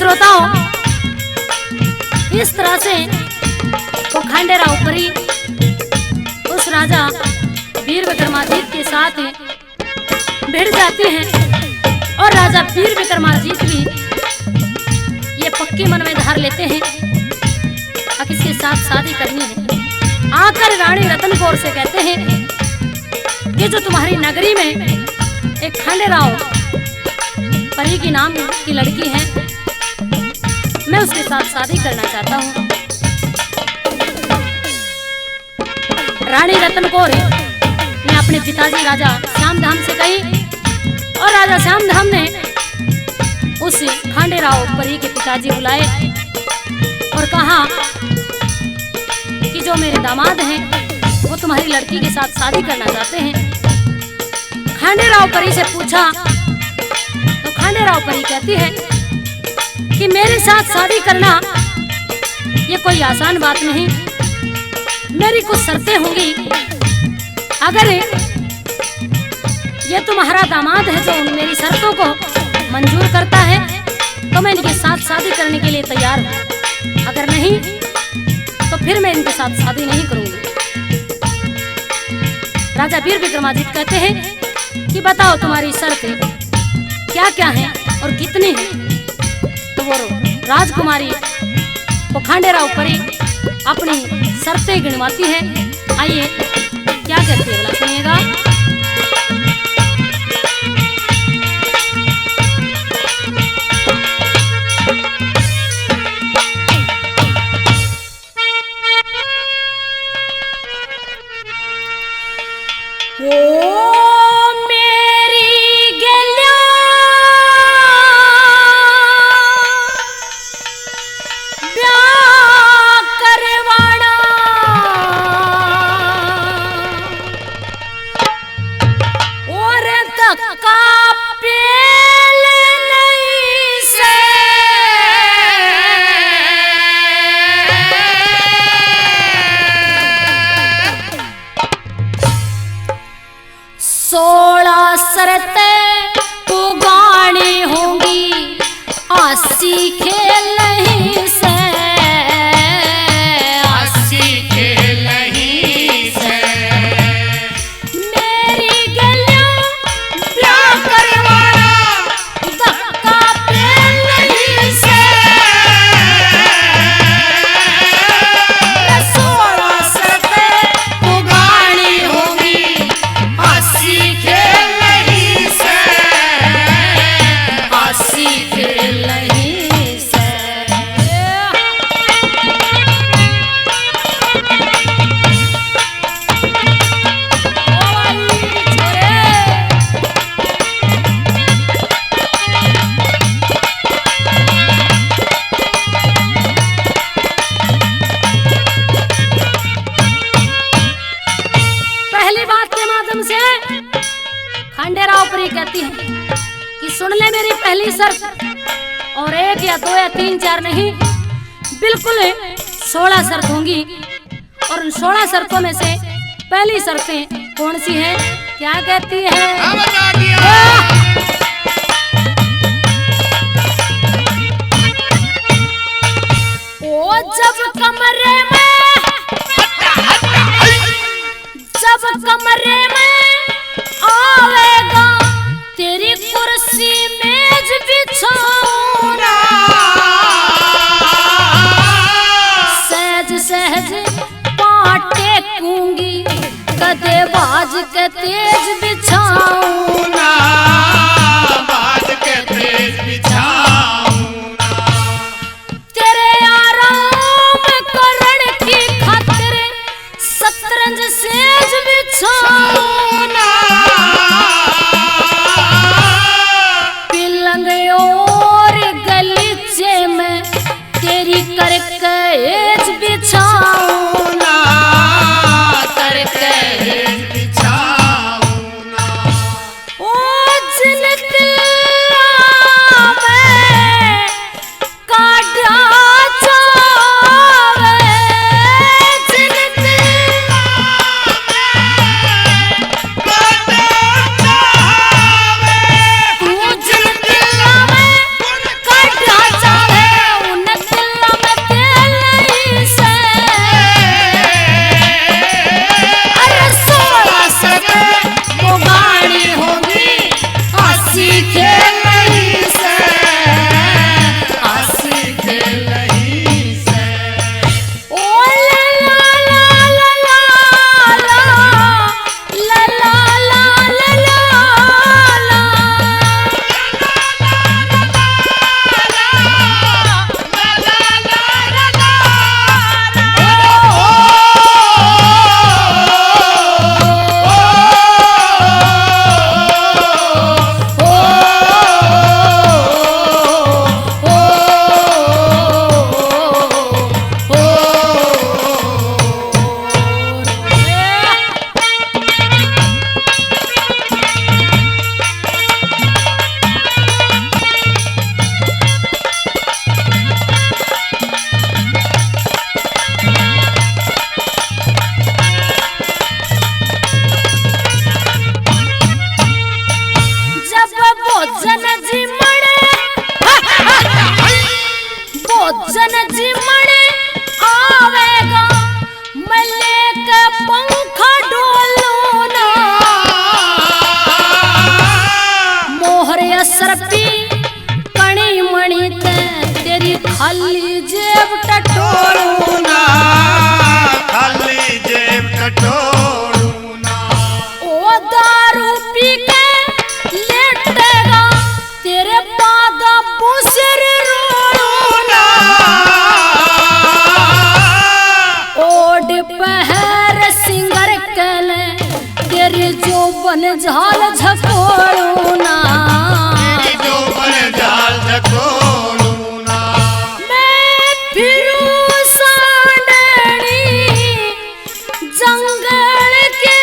श्रोताओं, इस तरह से वो खंडेराव परी उस राजा वीर विक्रमादित्य के साथ भिड़ जाती हैं और राजा वीर विक्रमादित्य भी ये पक्के मन में धार लेते हैं अब इसके साथ शादी करनी है। आकर रानी रतन कौर से कहते हैं कि जो तुम्हारी नगरी में एक खंडेराव परी की नाम की लड़की है, मैं उसके साथ शादी करना चाहता हूँ। रानी रतन कौर ने अपने पिताजी राजा श्यामधाम से कही और राजा श्यामधाम ने उस खंडेराव परी के पिताजी बुलाए और कहा कि जो मेरे दामाद हैं वो तुम्हारी लड़की के साथ शादी करना चाहते हैं। खंडेराव परी से पूछा तो खंडेराव परी कहती है कि मेरे साथ शादी करना ये कोई आसान बात नहीं, मेरी कुछ शर्तें होंगी। अगर ये तुम्हारा दामाद है जो मेरी शर्तों को मंजूर करता है तो मैं इनके साथ शादी करने के लिए तैयार हूँ, अगर नहीं तो फिर मैं इनके साथ शादी नहीं करूंगी। राजा वीर विक्रमादित्य कहते हैं कि बताओ तुम्हारी शर्तें क्या क्या हैं और कितनी हैं। तो वो राजकुमारी वो खंडेराव परी अपनी शर्तें गिनवाती है। आइए क्या कहती है बोला सुनिएगा। कहती है कि सुन ले मेरी पहली शर्त, और एक या दो या तीन चार नहीं, बिल्कुल 16 शर्त होंगी। और उन 16 शर्तों में से पहली शर्तें कौन सी है, क्या कहती है? ओ जब कमरे में आवेगा तेरी कुर्सी मेज बिछाऊंगा, सहज सहज पाँव टेकूंगी, गदे बाज के तेज बिछाऊंगा, बाज के तेज बिछाऊंगा, तेरे आराम करण की खातिर शतरंज सेज बिछाऊंगा, पिलंग और गलीचे में तेरी करकैज बिछाऊंगा, करकैज बिछाऊंगा, ओ जिनतिया में काढ़ा चावे, जिनतिया मेरी जो बन झाल झकोड़ू ना, मेरी जो बन झाल झकोड़ू ना, मैं फिरूं सांडनी जंगल के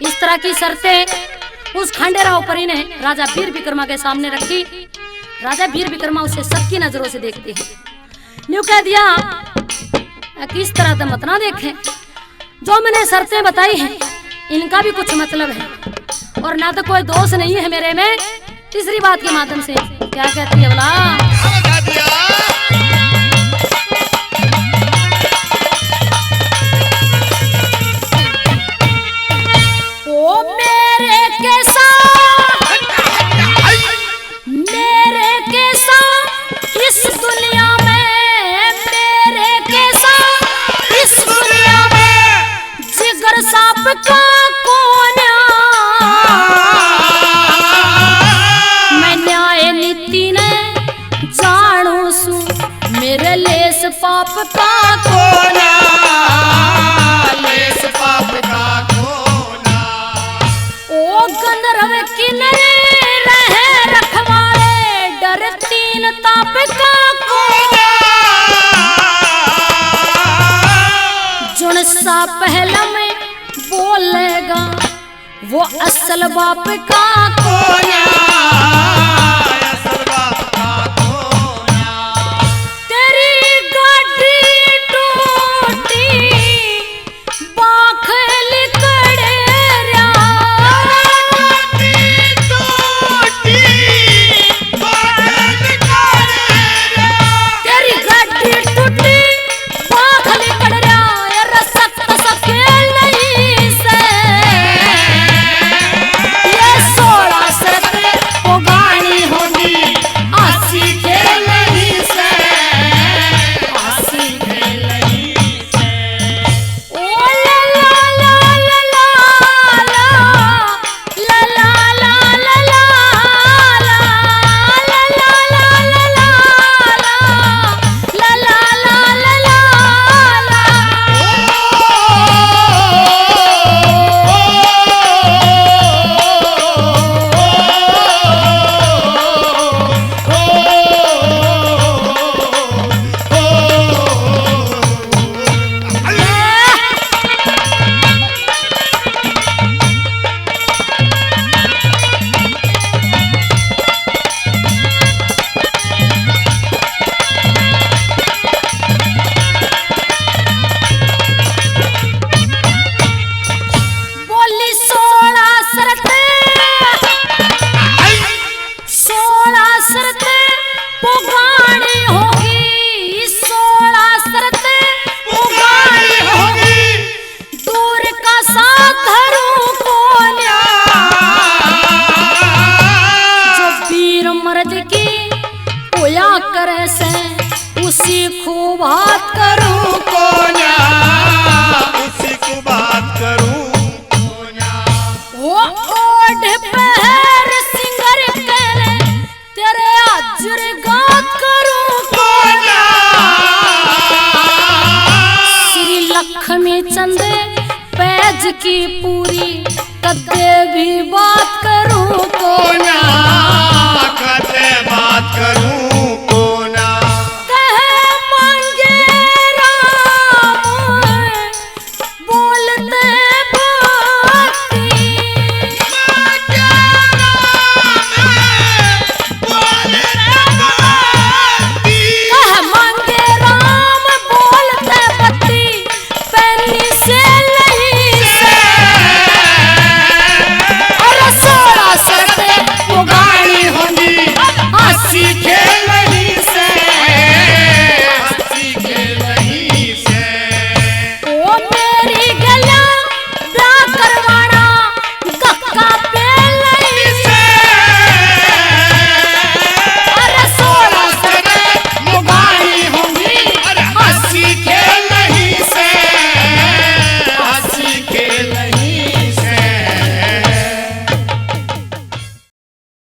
इस तरह की शर्तें उस खांडेराव परी ने राजा वीर विक्रमा के सामने रखी। राजा वीर विक्रमा उसे सबकी नजरों से देखते हैं। न्यू कह दिया किस तरह से मत ना देखें, जो मैंने शर्तें बताई हैं इनका भी कुछ मतलब है और ना तो कोई दोष नहीं है मेरे में। तीसरी बात के माध्यम से क्या कहती है बोला, इस दुनिया में मेरे कैसा, इस दुनिया में जिगर सांप का कौन, मैं न्याय नीति ने जानू सू, मेरे लेस पाप का कौन, लेस पाप का कौन, ओ गंधर्व किनारे रहे रखवाले, डर तीन ताप का जुन सा पहला में बोलेगा वो असल बाप का कौन, असल बाप का कौन, तेरी गाड़ी टूटी बाखल कड़ेरा, तेरी गाड़ी टूटी बाखल कड़ेरा, रसक सकेल नहीं से, ये 16 शर्तें पुगानी होगी, आसी खेल नहीं से, आसी खेल नहीं से। ओ ला ला ला ला ला ला ला ला ला ला ला ला ला ला ला बोली 16 शर्तें पुगानी होगी, 16 शर्तें पुगानी होगी, दूर का साथ धरूं कौन, जो वीर मर्द की पूजा करे से उसी खूब हाथ करूं कौन, उसी को बात करूं कौन, वो ओढ़ पहर सिंगर करे तेरे अजर गात करूं कौन, श्री लक्ष्मी चंद पैज की पूरी कदे भी बात करूं कौन, कदे